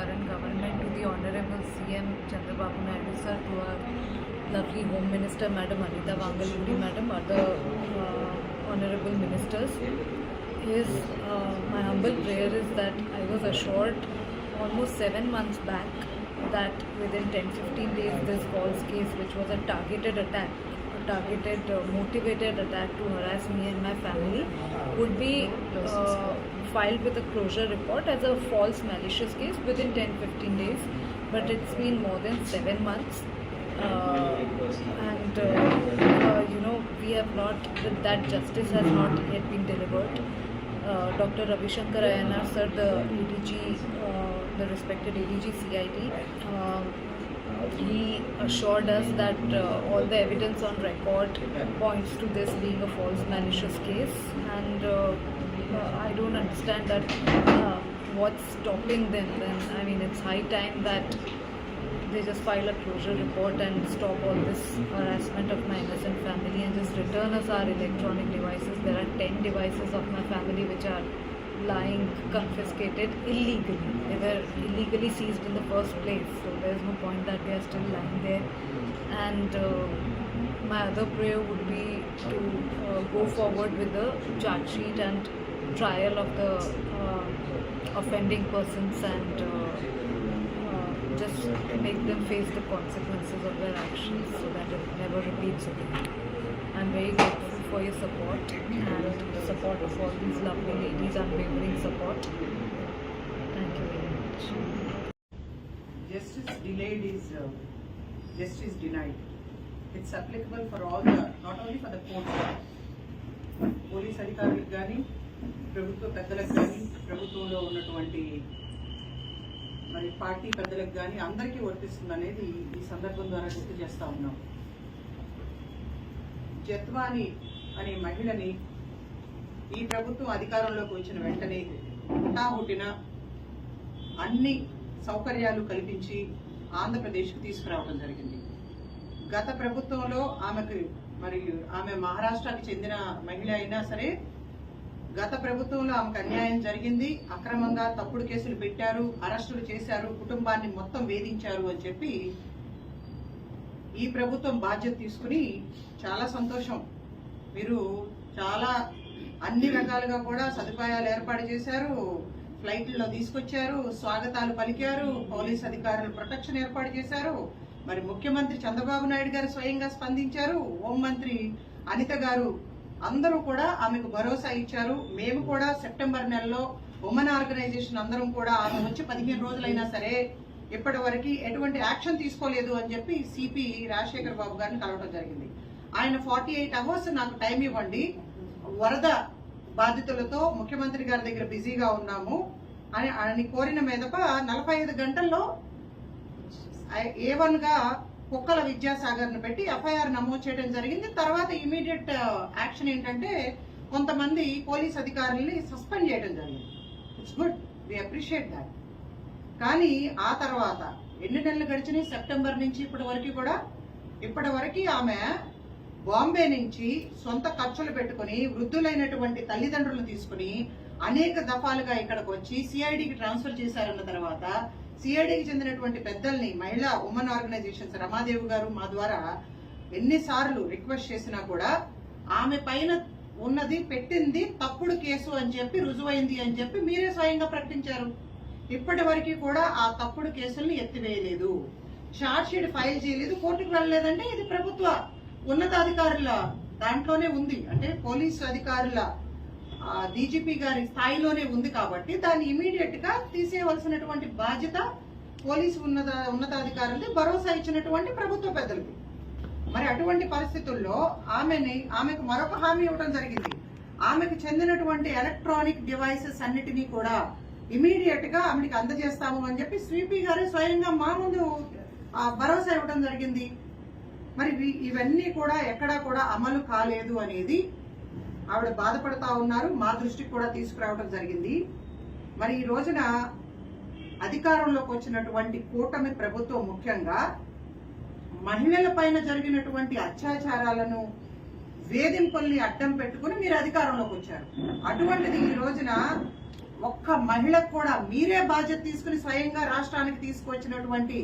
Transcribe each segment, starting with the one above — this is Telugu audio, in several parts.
current government, to the Honorable CM Chandrababu Naidu sir, to our lovely Home Minister Madam Anita Vangalpudi Madam, other Honorable Ministers, is my humble prayer is that I was assured almost 7 months back that within 10-15 days this false case, which was a targeted attack, motivated attack to harass me and my family, would be filed with a closure report as a false malicious case within 10-15 days. But it's been more than 7 months, and we have not, that justice has not yet been delivered. Dr. Ravi Shankar Ayanar sir, the ADG, the respected ADG CID, he assured us that all the evidence on record points to this being a false malicious case, and I don't understand that what's stopping them then. I mean, it's high time that they just file a closure report and stop all this harassment of my innocent family and just return us our electronic devices. There are 10 devices of my family which are lying confiscated illegally. They were illegally seized in the first place, so there's no point that they are still lying there. And my other prayer would be to go forward with the charge sheet and trial of the offending persons and just make them face the consequences of their actions so that it never repeats again. I'm very grateful for your support and the support of all these lovely ladies, unwavering support. Thank you very much. Justice delayed is justice denied. It's applicable for all the, not only for the court, police అధికారులకు కానీ ప్రభుత్వ పెద్దలకు కానీ ప్రభుత్వంలో ఉన్నటువంటి మరి పార్టీ పెద్దలకు కానీ అందరికీ వర్తిస్తుంది అనేది ఈ సందర్భం ద్వారా గుర్తు చేస్తా ఉన్నాం. జత్వాని అనే మహిళని ఈ ప్రభుత్వం అధికారంలోకి వచ్చిన వెంటనే హుటాహుటిన అన్ని సౌకర్యాలు కల్పించి ఆంధ్రప్రదేశ్కు తీసుకురావడం జరిగింది. గత ప్రభుత్వంలో ఆమెకు ఆమె మహారాష్ట్రకి చెందిన మహిళ అయినా సరే గత ప్రభుత్వంలో ఆమెకు అన్యాయం జరిగింది, అక్రమంగా తప్పుడు కేసులు పెట్టారు, అరెస్టులు చేశారు, కుటుంబాన్ని మొత్తం వేధించారు అని చెప్పి ఈ ప్రభుత్వం బాధ్యత తీసుకుని చాలా సంతోషం, మీరు చాలా అన్ని రకాలుగా కూడా సదుపాయాలు ఏర్పాటు చేశారు, ఫ్లైట్లలో తీసుకొచ్చారు, స్వాగతాలు పలికారు, పోలీస్ అధికారులు ప్రొటెక్షన్ ఏర్పాటు చేశారు, మరి ముఖ్యమంత్రి చంద్రబాబు నాయుడు గారు స్వయంగా స్పందించారు, హోంమంత్రి అనిత గారు అందరూ కూడా ఆమెకు భరోసా ఇచ్చారు. మేము కూడా సెప్టెంబర్ నెలలో ఉమెన్ ఆర్గనైజేషన్ అందరం కూడా ఆమె వచ్చి 15 రోజులైనా సరే ఇప్పటి వరకు ఎటువంటి యాక్షన్ తీసుకోలేదు అని చెప్పి సిపి రాజశేఖర్ బాబు గారిని కలవడం జరిగింది. ఆయన 48 అవర్స్ నాకు టైం ఇవ్వండి, వరద బాధితులతో ముఖ్యమంత్రి గారి దగ్గర బిజీగా ఉన్నాము అని కోరిన మీదప 45 గంటల్లో A1 గా కుక్కల విద్యాసాగర్ ను పెట్టి ఎఫ్ఐఆర్ నమోదు చేయడం జరిగింది. తర్వాత ఇమీడియట్ యాక్షన్ ఏంటంటే కొంతమంది పోలీస్ అధికారుల్ని సస్పెండ్ చేయడం జరిగింది. It's good, we appreciate that. కానీ ఆ తర్వాత ఎన్ని నెలలు గడిచినాయి? సెప్టెంబర్ నుంచి ఇప్పటి వరకు ఆమె బాంబే నుంచి సొంత ఖర్చులు పెట్టుకుని వృద్ధులైనటువంటి తల్లిదండ్రులను తీసుకుని అనేక దఫాలుగా ఇక్కడికి వచ్చి సిఐడికి ట్రాన్స్ఫర్ చేశారన్న తర్వాత సిఐడికి చెందినటువంటి పెద్దల్ని మహిళా ఉమెన్ ఆర్గనైజేషన్స్ రమాదేవి గారు మా ద్వారా ఎన్నిసార్లు రిక్వెస్ట్ చేసినా కూడా ఆమె పైన ఉన్నది పెట్టింది తప్పుడు కేసు అని చెప్పి రుజువైంది అని చెప్పి మీరే స్వయంగా ప్రకటించారు. ఇప్పటి వరకు కూడా ఆ తప్పుడు కేసుల్ని ఎత్తివేయలేదు, ఛార్జ్ షీట్ ఫైల్ చేయలేదు, కోర్టుకు వెళ్ళలేదంటే ఇది ప్రభుత్వ ఉన్నతాధికారుల దాంట్లోనే ఉంది, అంటే పోలీసు అధికారుల డీజీపీ గారి స్థాయిలోనే ఉంది కాబట్టి దాన్ని ఇమీడియట్ గా తీసేయవలసినటువంటి బాధ్యత పోలీసు ఉన్నతాధికారులది, భరోసా ఇచ్చినటువంటి ప్రభుత్వ పెద్దలది. మరి అటువంటి పరిస్థితుల్లో ఆమెకు మరొక హామీ ఇవ్వడం జరిగింది. ఆమెకు చెందినటువంటి ఎలక్ట్రానిక్ డివైసెస్ అన్నిటినీ కూడా ఇమీడియట్ గా ఆమెకి అందజేస్తాము అని చెప్పి స్వీపీ గారు స్వయంగా మా ముందు భరోసా ఇవ్వడం జరిగింది. మరి ఇవన్నీ కూడా ఎక్కడా కూడా అమలు కాలేదు అనేది ఆవిడ బాధపడతా ఉన్నారు, మా దృష్టికి కూడా తీసుకురావడం జరిగింది. మరి ఈ రోజున అధికారంలోకి వచ్చినటువంటి కూటమి ప్రభుత్వం ముఖ్యంగా మహిళల పైన జరిగినటువంటి అత్యాచారాలను వేధింపుల్ని అడ్డం పెట్టుకుని మీరు అధికారంలోకి వచ్చారు. అటువంటిది ఈ రోజున ఒక్క మహిళకు కూడా మీరే బాధ్యత తీసుకుని స్వయంగా రాష్ట్రానికి తీసుకొచ్చినటువంటి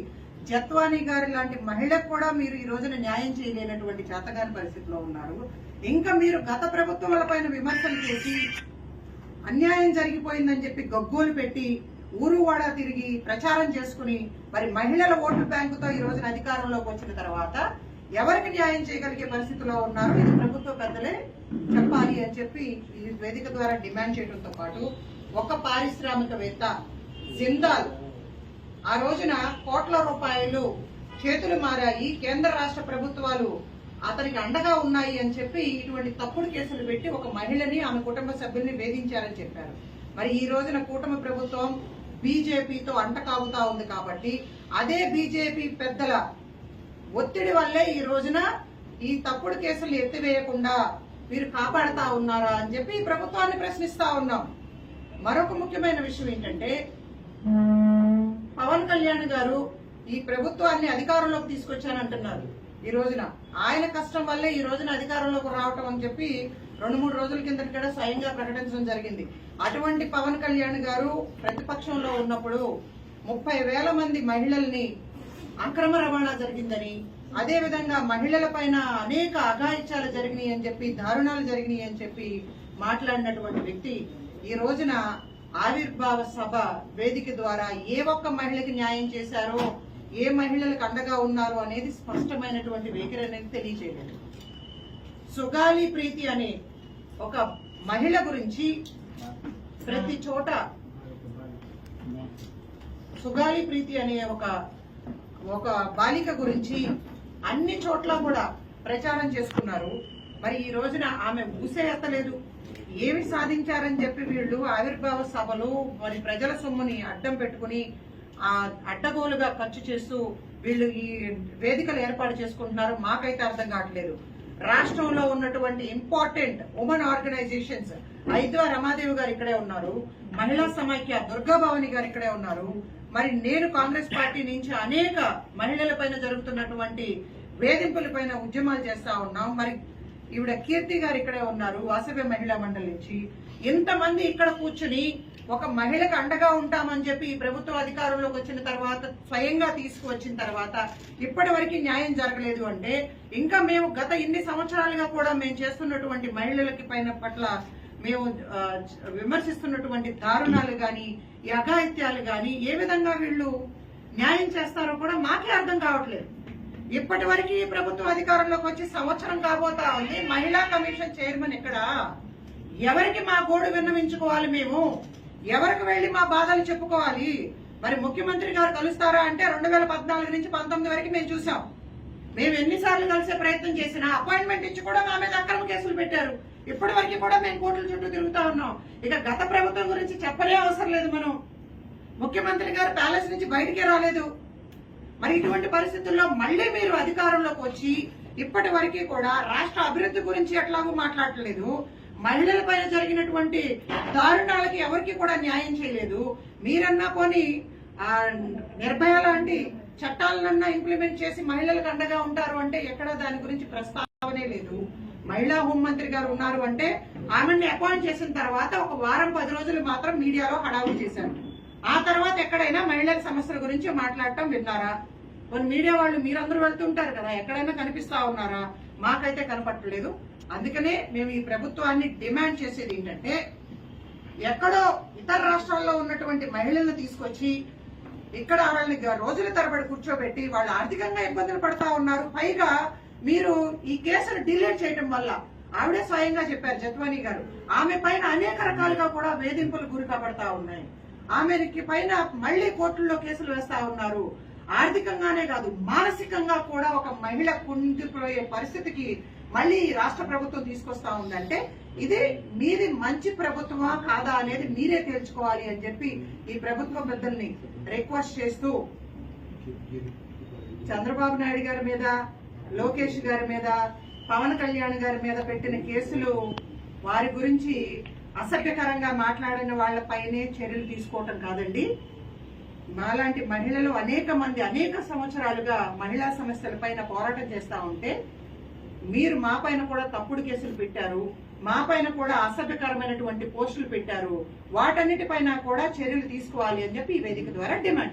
జత్వానీ గారి లాంటి మహిళకు కూడా మీరు ఈ రోజున న్యాయం చేయలేనటువంటి చేతగాని పరిస్థితిలో ఉన్నారు. ఇంకా మీరు గత ప్రభుత్వాల పైన విమర్శలు చేసి అన్యాయం జరిగిపోయిందని చెప్పి గగ్గోలు పెట్టి ఊరు వాడా తిరిగి ప్రచారం చేసుకుని మరి మహిళల ఓటు బ్యాంకుతో ఈ రోజున అధికారంలోకి వచ్చిన తర్వాత ఎవరికి న్యాయం చేయగలిగే పరిస్థితిలో ఉన్నారు, ఇది ప్రభుత్వ పెద్దలే చెప్పాలి అని చెప్పి ఈ వేదిక ద్వారా డిమాండ్ చేయడంతో పాటు ఒక పారిశ్రామికవేత్త జిందాల్ ఆ రోజున కోట్ల రూపాయలు చేతులు మారాయి, కేంద్ర రాష్ట్ర ప్రభుత్వాలు అతనికి అండగా ఉన్నాయి అని చెప్పి ఇటువంటి తప్పుడు కేసులు పెట్టి ఒక మహిళని ఆమె కుటుంబ సభ్యుల్ని వేధించారని చెప్పారు. మరి ఈ రోజున కూటమి ప్రభుత్వం బీజేపీతో అంటకాగుతా ఉంది కాబట్టి అదే బీజేపీ పెద్దల ఒత్తిడి వల్లే ఈ రోజున ఈ తప్పుడు కేసులు ఎత్తివేయకుండా మీరు కాపాడుతా ఉన్నారా అని చెప్పి ఈ ప్రభుత్వాన్ని ప్రశ్నిస్తా ఉన్నాం. మరొక ముఖ్యమైన విషయం ఏంటంటే పవన్ కళ్యాణ్ గారు ఈ ప్రభుత్వాన్ని అధికారంలోకి తీసుకొచ్చానంటున్నారు. ఈ రోజున ఆయన కష్టం వల్లే ఈ రోజున అధికారంలోకి రావటం అని చెప్పి 2-3 రోజుల కిందట కూడా స్వయంగా ప్రకటించడం జరిగింది. అటువంటి పవన్ కళ్యాణ్ గారు ప్రతిపక్షంలో ఉన్నప్పుడు 30,000 మంది మహిళల్ని అక్రమ రవాణా జరిగిందని, అదే విధంగా మహిళల పైన అనేక అఘాయిత్యాలు జరిగినాయి అని చెప్పి, దారుణాలు జరిగినాయి అని చెప్పి మాట్లాడినటువంటి వ్యక్తి ఈ రోజున ఆవిర్భావ సభ వేదిక ద్వారా ఏ ఒక్క మహిళకి న్యాయం చేశారో, ఏ మహిళలకు అండగా ఉన్నారు అనేది స్పష్టమైనటువంటి వైఖరి అనేది తెలియజేయలేదు. సుగాలి ప్రీతి అనే ఒక మహిళ గురించి ప్రతి చోట, సుగాలి ప్రీతి అనే ఒక బాలిక గురించి అన్ని చోట్ల కూడా ప్రచారం చేసుకున్నారు. మరి ఈ రోజున ఆమె ఊసే ఎత్తలేదు. ఏమి సాధించారని చెప్పి వీళ్ళు ఆవిర్భావ సభలు మరి ప్రజల సొమ్ముని అడ్డం పెట్టుకుని అడ్డగోలుగా ఖర్చు చేస్తూ వీళ్ళు ఈ వేదికలు ఏర్పాటు చేసుకుంటున్నారు. మాకైతే అర్థం కావట్లేదు. రాష్ట్రంలో ఉన్నటువంటి ఇంపార్టెంట్ ఉమెన్ ఆర్గనైజేషన్స్ ఐద్వా రమాదేవి గారు ఇక్కడే ఉన్నారు, మహిళా సమైక్య దుర్గా భవాని గారు ఇక్కడే ఉన్నారు. మరి నేను కాంగ్రెస్ పార్టీ నుంచి అనేక మహిళల పైన జరుగుతున్నటువంటి వేధింపుల పైన ఉద్యమాలు చేస్తా ఉన్నాం. మరి ఈవిడ కీర్తి గారు ఇక్కడే ఉన్నారు, వాసవ్య మహిళా మండలి నుంచి. ఇంతమంది ఇక్కడ కూర్చుని ఒక మహిళకు అండగా ఉంటామని చెప్పి ఈ ప్రభుత్వ అధికారంలోకి వచ్చిన తర్వాత స్వయంగా తీసుకువచ్చిన తర్వాత ఇప్పటి వరకు న్యాయం జరగలేదు అంటే ఇంకా మేము గత ఇన్ని సంవత్సరాలుగా కూడా మేము చేస్తున్నటువంటి మహిళలకి పట్ల మేము విమర్శిస్తున్నటువంటి దారుణాలు గాని, ఈ అఘాయిత్యాలు గాని ఏ విధంగా వీళ్ళు న్యాయం చేస్తారో కూడా మాకే అర్థం కావట్లేదు. ఇప్పటి వరకు ఈ ప్రభుత్వ అధికారంలోకి వచ్చి సంవత్సరం కాబోతా ఉంది. మహిళా కమిషన్ చైర్మన్ ఇక్కడ ఎవరికి మా గోడు విన్నవించుకోవాలి, మేము ఎవరికి వెళ్లి మా బాధలు చెప్పుకోవాలి? మరి ముఖ్యమంత్రి గారు కలుస్తారా అంటే 2014 నుంచి 19 వరకు మేము చూసాం. మేము ఎన్నిసార్లు కలిసే ప్రయత్నం చేసినా అపాయింట్మెంట్ ఇచ్చి కూడా మా మీద అక్రమ కేసులు పెట్టారు. ఇప్పటి వరకు కూడా మేము కోర్టుల చుట్టూ తిరుగుతా ఉన్నాం. ఇక గత ప్రభుత్వం గురించి చెప్పలే అవసరం లేదు. మనం ముఖ్యమంత్రి గారు ప్యాలెస్ నుంచి బయటికే రాలేదు. మరి ఇటువంటి పరిస్థితుల్లో మళ్లీ మీరు అధికారంలోకి వచ్చి ఇప్పటి వరకు కూడా రాష్ట్ర అభివృద్ధి గురించి ఎట్లాగూ మాట్లాడలేదు. మహిళల పైన జరిగినటువంటి దారుణాలకి ఎవరికి కూడా న్యాయం చేయలేదు. మీరన్నా పోనీ నిర్భయ లాంటి చట్టాలనన్నా ఇంప్లిమెంట్ చేసి మహిళలకు అండగా ఉంటారు అంటే ఎక్కడ దాని గురించి ప్రస్తావనే లేదు. మహిళా హోంమంత్రి గారు ఉన్నారు అంటే ఆమెని అపాయింట్ చేసిన తర్వాత ఒక వారం 10 రోజులు మాత్రం మీడియాలో హడావుడి చేశారు. ఆ తర్వాత ఎక్కడైనా మహిళల సమస్యల గురించి మాట్లాడటం విన్నారా? కొన్ని మీడియా వాళ్ళు మీరందరూ వెళ్తుంటారు కదా, ఎక్కడైనా కనిపిస్తా ఉన్నారా? మాకైతే కనపట్టలేదు. అందుకనే మేము ఈ ప్రభుత్వాన్ని డిమాండ్ చేసేది ఏంటంటే ఎక్కడో ఇతర రాష్ట్రాల్లో ఉన్నటువంటి మహిళలను తీసుకొచ్చి ఇక్కడ వాళ్ళని రోజుల తరబడి కూర్చోబెట్టి వాళ్ళు ఆర్థికంగా ఇబ్బందులు పడతా ఉన్నారు. పైగా మీరు ఈ కేసును డిలీట్ చేయడం వల్ల ఆవిడే స్వయంగా చెప్పారు జత్వానీ గారు, ఆమె పైన అనేక రకాలుగా కూడా వేధింపులు గురి కాబడతా ఉన్నాయి. ఆమెకి పైన మళ్లీ కోర్టుల్లో కేసులు వేస్తా ఉన్నారు. ఆర్థికంగానే కాదు మానసికంగా కూడా ఒక మహిళ కుంగిపోయే పరిస్థితికి మళ్లీ రాష్ట్ర ప్రభుత్వం తీసుకొస్తా ఉందంటే ఇది మీది మంచి ప్రభుత్వమా కాదా అనేది మీరే తేల్చుకోవాలి అని చెప్పి ఈ ప్రభుత్వ పెద్దల్ని రిక్వెస్ట్ చేస్తూ చంద్రబాబు నాయుడు గారి మీద, లోకేష్ గారి మీద, పవన్ కళ్యాణ్ గారి మీద పెట్టిన కేసులు వారి గురించి అసభ్యకరంగా మాట్లాడిన వాళ్లపైనే చర్యలు తీసుకోవటం కాదండి. మాలాంటి మహిళలు అనేక మంది అనేక సంవత్సరాలుగా మహిళా సమస్యల పైన పోరాటం చేస్తా ఉంటే మీరు మా పైన కూడా తప్పుడు కేసులు పెట్టారు. మా పైన కూడా అసభ్యకరమైనటువంటి పోస్టులు పెట్టారు, వాటన్నిటిపైన కూడా చర్యలు తీసుకోవాలి అని చెప్పి ఈ వేదిక ద్వారా డిమాండ్